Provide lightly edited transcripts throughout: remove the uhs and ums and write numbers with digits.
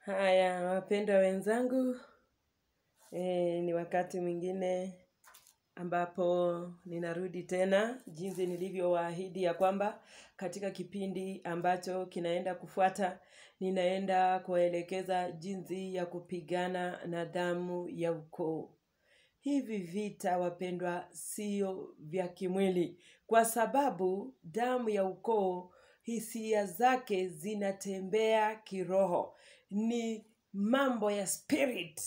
Haya, wapendwa wenzangu, ni wakati mwingine ambapo ninarudi tena jinsi nilivyowaahidi ya kwamba katika kipindi ambacho kinaenda kufuata ninaenda kuelekeza jinsi ya kupigana na damu ya ukoo. Hivi vita wapendwa sio vya kimwili, kwa sababu damu ya ukoo hisia zake zinatembea kiroho. Ni mambo ya spirit,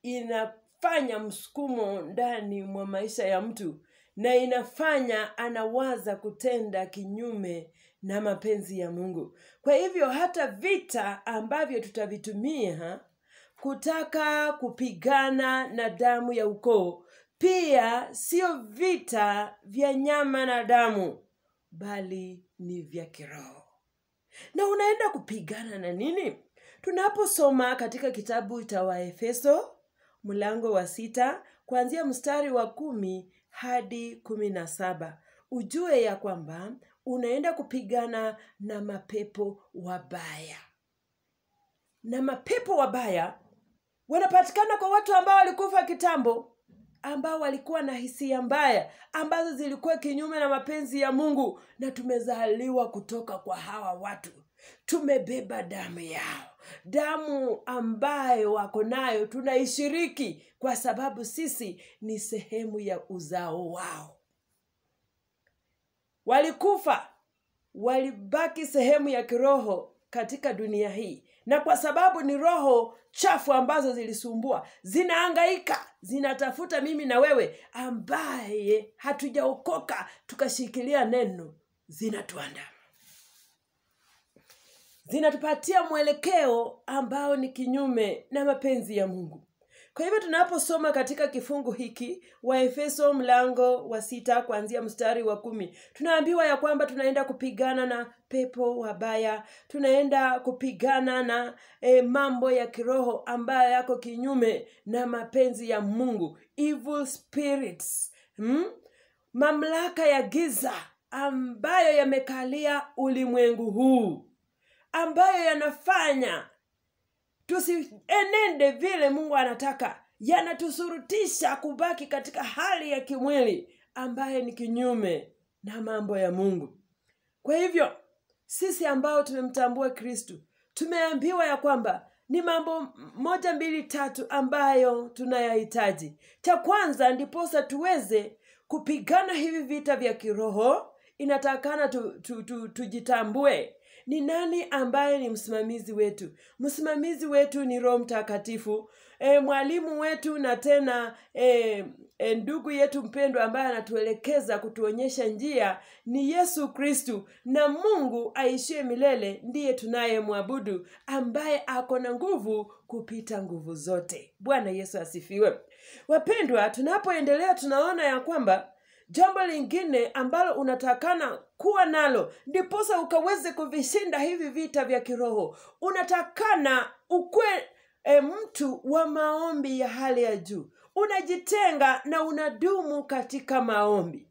inafanya msukumo ndani mwa maisha ya mtu na inafanya anawaza kutenda kinyume na mapenzi ya Mungu. Kwa hivyo hata vita ambavyo tutavitumia kutaka kupigana na damu ya ukoo pia sio vita vya nyama na damu, bali ni vya kiroho. Na unaenda kupigana na nini? Tunaposoma katika kitabu cha Waefeso mlango wa 6 kuanzia mstari wa 10 hadi 17, ujue ya kwamba unaenda kupigana na mapepo wabaya. Na mapepo wabaya wanapatikana kwa watu ambao walikufa kitambo, ambao walikuwa na hisia mbaya ambazo zilikuwa kinyume na mapenzi ya Mungu, na tumezaliwa kutoka kwa hawa watu. Tumebeba damu yao, damu ambayo wako nayo tunaishiriki kwa sababu sisi ni sehemu ya uzao wao. Walikufa, walibaki sehemu ya kiroho katika dunia hii, na kwa sababu ni roho chafu ambazo zilisumbua, zinahangaika, zinatafuta mimi na wewe ambaye hatujaokoka tukashikilia neno, zinatuandama. Zinatupatia mwelekeo ambao ni kinyume na mapenzi ya Mungu. Kwa hivyo tunaposoma katika kifungu hiki Waefeso mlango wa 6 kuanzia mstari wa 10, tunaambiwa ya kwamba tunaenda kupigana na pepo wabaya, tunaenda kupigana na mambo ya kiroho ambayo yako kinyume na mapenzi ya Mungu, evil spirits, mamlaka ya giza ambayo yamekalia ulimwengu huu, ambayo yanafanya tusienende vile Mungu anataka, yanatusurutisha kubaki katika hali ya kimwili ambaye ni kinyume na mambo ya Mungu. Kwa hivyo sisi ambao tumemtambua Kristo, tumeambiwa ya kwamba ni mambo 1, 2, 3 ambayo tunayahitaji. Cha kwanza, ndiposa tuweze kupigana hivi vita vya kiroho, inatakana tujitambue ni nani ambaye ni msimamizi wetu. Msimamizi wetu ni Roho Mtakatifu, mwalimu wetu na tena ndugu yetu mpendwa ambaye anatuelekeza kutuonyesha njia ni Yesu Kristo, na Mungu aishie milele ndiye tunayemwabudu, ambaye ako na nguvu kupita nguvu zote. Bwana Yesu asifiwe. Wapendwa, tunapoendelea tunaona ya kwamba jambo lingine ambalo unatakana kuwa nalo ndiposa ukaweze kuvishinda hivi vita vya kiroho, unatakana ukwe mtu wa maombi ya hali ya juu. Unajitenga na unadumu katika maombi.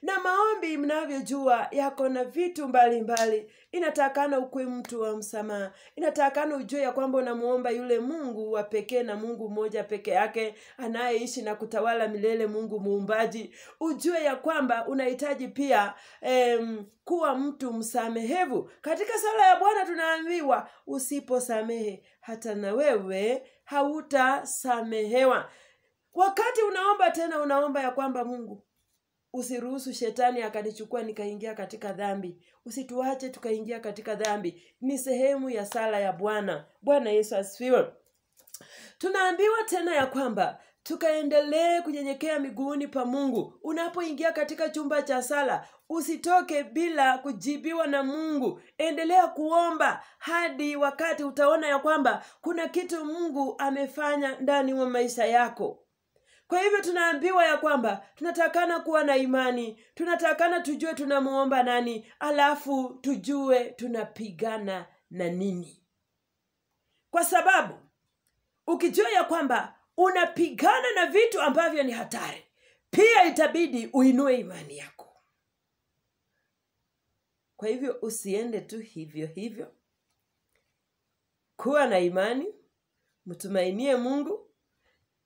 Na maombi mnavyojua yako na vitu mbalimbali. Inatakana ukue mtu wa msamaha. Inatakana ujue ya kwamba unamuomba yule Mungu wa pekee na Mungu mmoja peke yake anayeishi na kutawala milele, Mungu muumbaji. Ujue ya kwamba unahitaji pia kuwa mtu msamehevu. Katika sala ya Bwana tunaambiwa usiposamehe hata na wewe hautasamehewa. Wakati unaomba tena unaomba ya kwamba Mungu, usiruhusu shetani akanichukua nikaingia katika dhambi. Usituache tukaingia katika dhambi. Ni sehemu ya sala ya Bwana. Bwana Yesu asifiwe. Tunaambiwa tena ya kwamba tukaendelee kunyenyekea miguuni pa Mungu. Unapoingia katika chumba cha sala, usitoke bila kujibiwa na Mungu. Endelea kuomba hadi wakati utaona ya kwamba kuna kitu Mungu amefanya ndani wa maisha yako. Kwa hivyo tunaambiwa ya kwamba tunatakana kuwa na imani, tunatakana tujue tunamuomba nani, alafu tujue tunapigana na nini. Kwa sababu ukijua ya kwamba unapigana na vitu ambavyo ni hatari, pia itabidi uinue imani yako. Kwa hivyo usiende tu hivyo hivyo. kuwa na imani, mtumainie Mungu,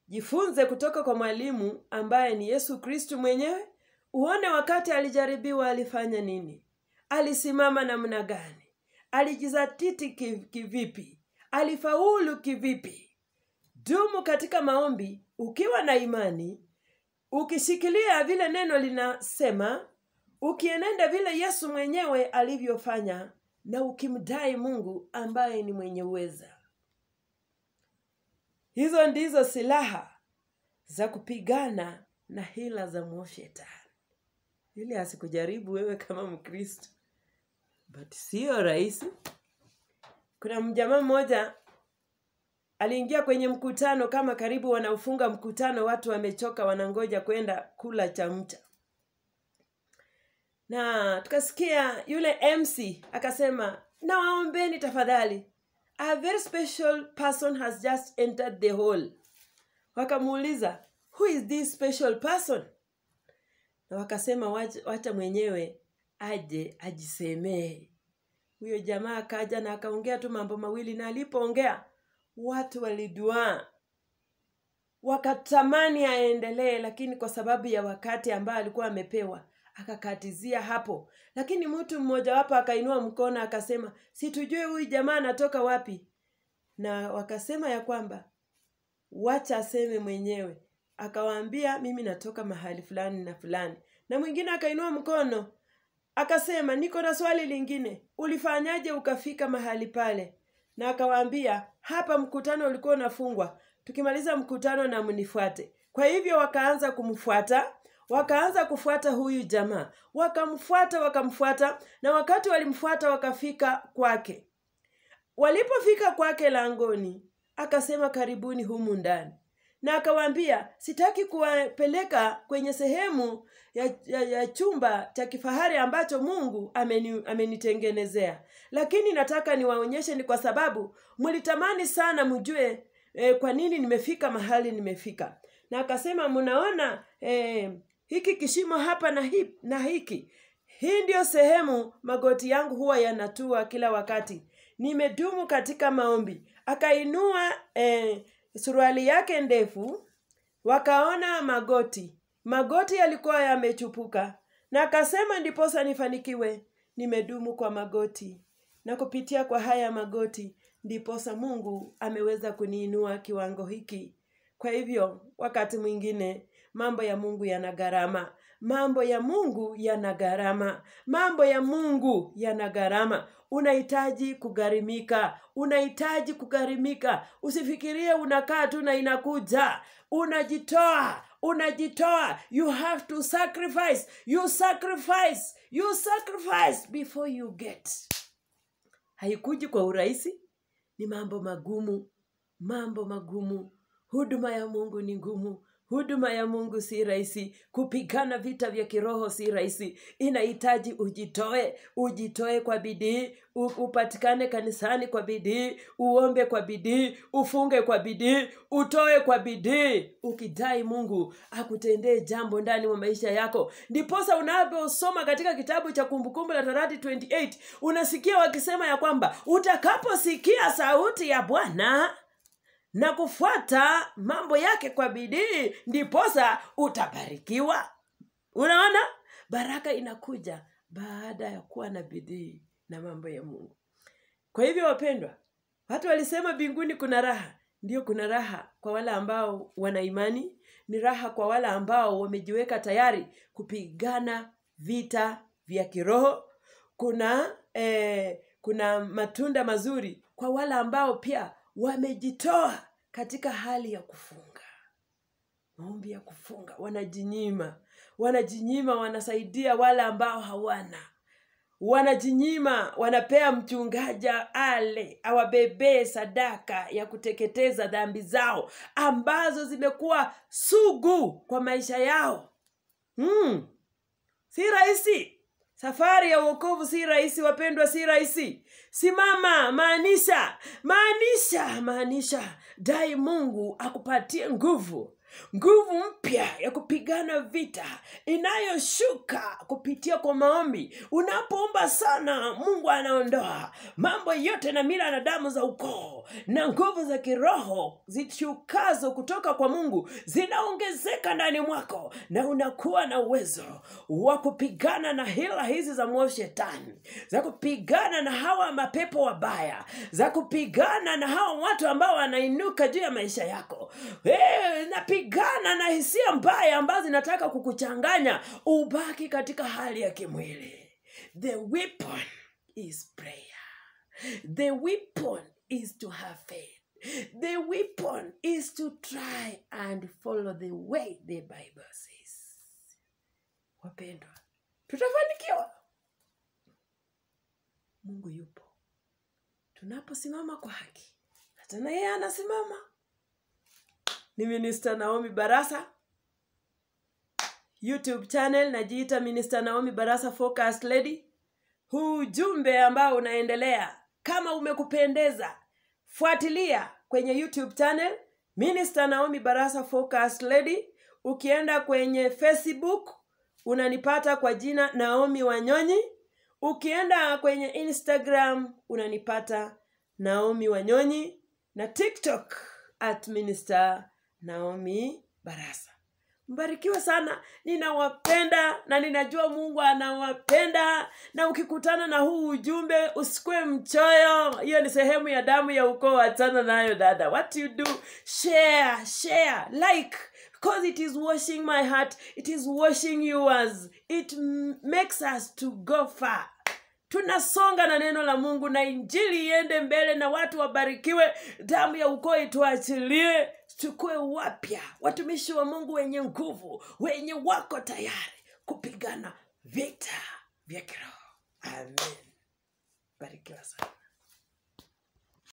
jifunze kutoka kwa mwalimu ambaye ni Yesu Kristo mwenyewe. Uone wakati alijaribiwa alifanya nini, alisimama namna gani, alijizatiti kivipi, alifaulu kivipi. Dumu katika maombi ukiwa na imani, ukishikilia vile neno linasema, ukienenda vile Yesu mwenyewe alivyofanya, na ukimdai Mungu ambaye ni mwenye uweza. Hizo ndizo silaha za kupigana na hila za mwovu Shetani, ili asikujaribu wewe kama Mkristo. But sio rahisi. Kuna mjamaa mmoja aliingia kwenye mkutano, kama karibu wanaufunga mkutano, watu wamechoka, wanangoja kwenda kula chamcha. Na tukasikia yule MC akasema, "Na waombeni tafadhali. A very special person has just entered the hall." Wakamuuliza, "Who is this special person?" Na wakasema wacha mwenyewe aje ajisemee. Huyo jamaa akaja na akaongea tu mambo mawili, na alipoongea watu walidua, wakatamani aendelee, lakini kwa sababu ya wakati ambao alikuwa amepewa akakatizia hapo. Lakini mtu mmoja wapo akainua mkono akasema, "Situjue huyu jamaa anatoka wapi." Na wakasema ya kwamba wacha aseme mwenyewe. Akawaambia, "Mimi natoka mahali fulani na fulani." Na mwingine akainua mkono akasema, "Niko na swali lingine. Ulifanyaje ukafika mahali pale?" Na akawaambia, "Hapa mkutano ulikuwa unafungwa. Tukimaliza mkutano na mnifuate." Kwa hivyo wakaanza kumfuata, wakaanza kufuata huyu jamaa. Wakamfuata, na wakati walimfuata wakafika kwake. Walipofika kwake langoni, akasema, "Karibuni humu ndani." Na akawaambia, "Sitaki kuwapeleka kwenye sehemu ya chumba cha kifahari ambacho Mungu amenitengenezea. Lakini nataka niwaonyeshe, ni kwa sababu mlitamani sana mjue kwa nini nimefika mahali nimefika." Na akasema, "Mnaona hiki kishimo hapa na hiki. Hii ndio sehemu magoti yangu huwa yanatua kila wakati. Nimedumu katika maombi." Akainua suruali yake ndefu, wakaona magoti yalikuwa yamechupuka. Na akasema, "Ndiposa nifanikiwe, nimedumu kwa magoti. Na kupitia kwa haya magoti, ndiposa Mungu ameweza kuniinua kiwango hiki." Kwa hivyo, wakati mwingine mambo ya Mungu yana gharama. Mambo ya Mungu yana gharama. Mambo ya Mungu yana gharama. Unahitaji kugharimika. Unahitaji kugharimika. Usifikirie unakaa tu na inakuja. Unajitoa. You have to sacrifice. You sacrifice before you get. Haikuji kwa urahisi. Ni mambo magumu. Huduma ya Mungu ni ngumu. Huduma ya Mungu si rahisi. Kupigana vita vya kiroho si rahisi. Inahitaji ujitoe kwa bidii, upatikane kanisani kwa bidii, uombe kwa bidii, ufunge kwa bidii, utoe kwa bidii, ukidai Mungu akutendee jambo ndani wa maisha yako. Ndiposa unaposoma katika kitabu cha Kumbukumbu la Torati 28, unasikia wakisema ya kwamba utakaposikia sauti ya Bwana na kufuata mambo yake kwa bidii, ndiposa utabarikiwa. Unaona? Baraka inakuja baada ya kuwa na bidii na mambo ya Mungu. Kwa hivyo wapendwa, watu walisema mbinguni kuna raha. Ndio, kuna raha kwa wale ambao wana imani, ni raha kwa wale ambao wamejiweka tayari kupigana vita vya kiroho. Kuna matunda mazuri kwa wale ambao pia wamejitoa katika hali ya kufunga. Maombi ya kufunga, wanajinyima, wanasaidia wale ambao hawana. Wanajinyima, wanapea mchungaji awabebee sadaka ya kuteketeza dhambi zao ambazo zimekuwa sugu kwa maisha yao. Si rahisi. Safari ya wokovu si rahisi wapendwa, si rahisi. Simama, maanisha. Dai Mungu akupatie nguvu. nguvu mpya ya kupigana vita inayoshuka kupitia kwa maombi. Unapoomba sana, Mungu anaondoa mambo yote na mila na damu za ukoo, na nguvu za kiroho zishukazo kutoka kwa Mungu zinaongezeka ndani mwako, na unakuwa na uwezo wa kupigana na hila hizi za mwovu shetani, za kupigana na hawa mapepo wabaya, za kupigana na hawa watu ambao wanainuka juu ya maisha yako. Napigana na hisia mbaya ambazo zinataka kukuchanganya ubaki katika hali ya kimwili. The weapon is prayer. The weapon is to have faith. The weapon is to try and follow the way the Bible says. Wapendwa, tutafanikiwa. Mungu yupo tunaposimama kwa haki, na tena yeye anasimama. Ni Minister Naomi Barasa. YouTube channel najiita Minister Naomi Barasa Focused Lady. Huu ujumbe ambao unaendelea, kama umekupendeza, fuatilia kwenye YouTube channel Minister Naomi Barasa Focused Lady. Ukienda kwenye Facebook unanipata kwa jina Naomi Wanyonyi. Ukienda kwenye Instagram unanipata Naomi Wanyonyi, na TikTok @Minister Naomi Barasa. Mbarikiwa sana. Ninawapenda na ninajua Mungu anawapenda, na ukikutana na huu ujumbe usikue mchoyo. Hiyo ni sehemu ya damu ya ukoo, achana nayo dada. What you do, share, like, because it is washing my heart, it is washing yours. It makes us to go far. Tunasonga na neno la Mungu, na injili iende mbele, na watu wabarikiwe. Damu ya ukoo ituachilie, tukue wapya, watumishi wa Mungu wenye nguvu, wenye wako tayari kupigana vita vya kiroho. Amen. Barikiwa sana.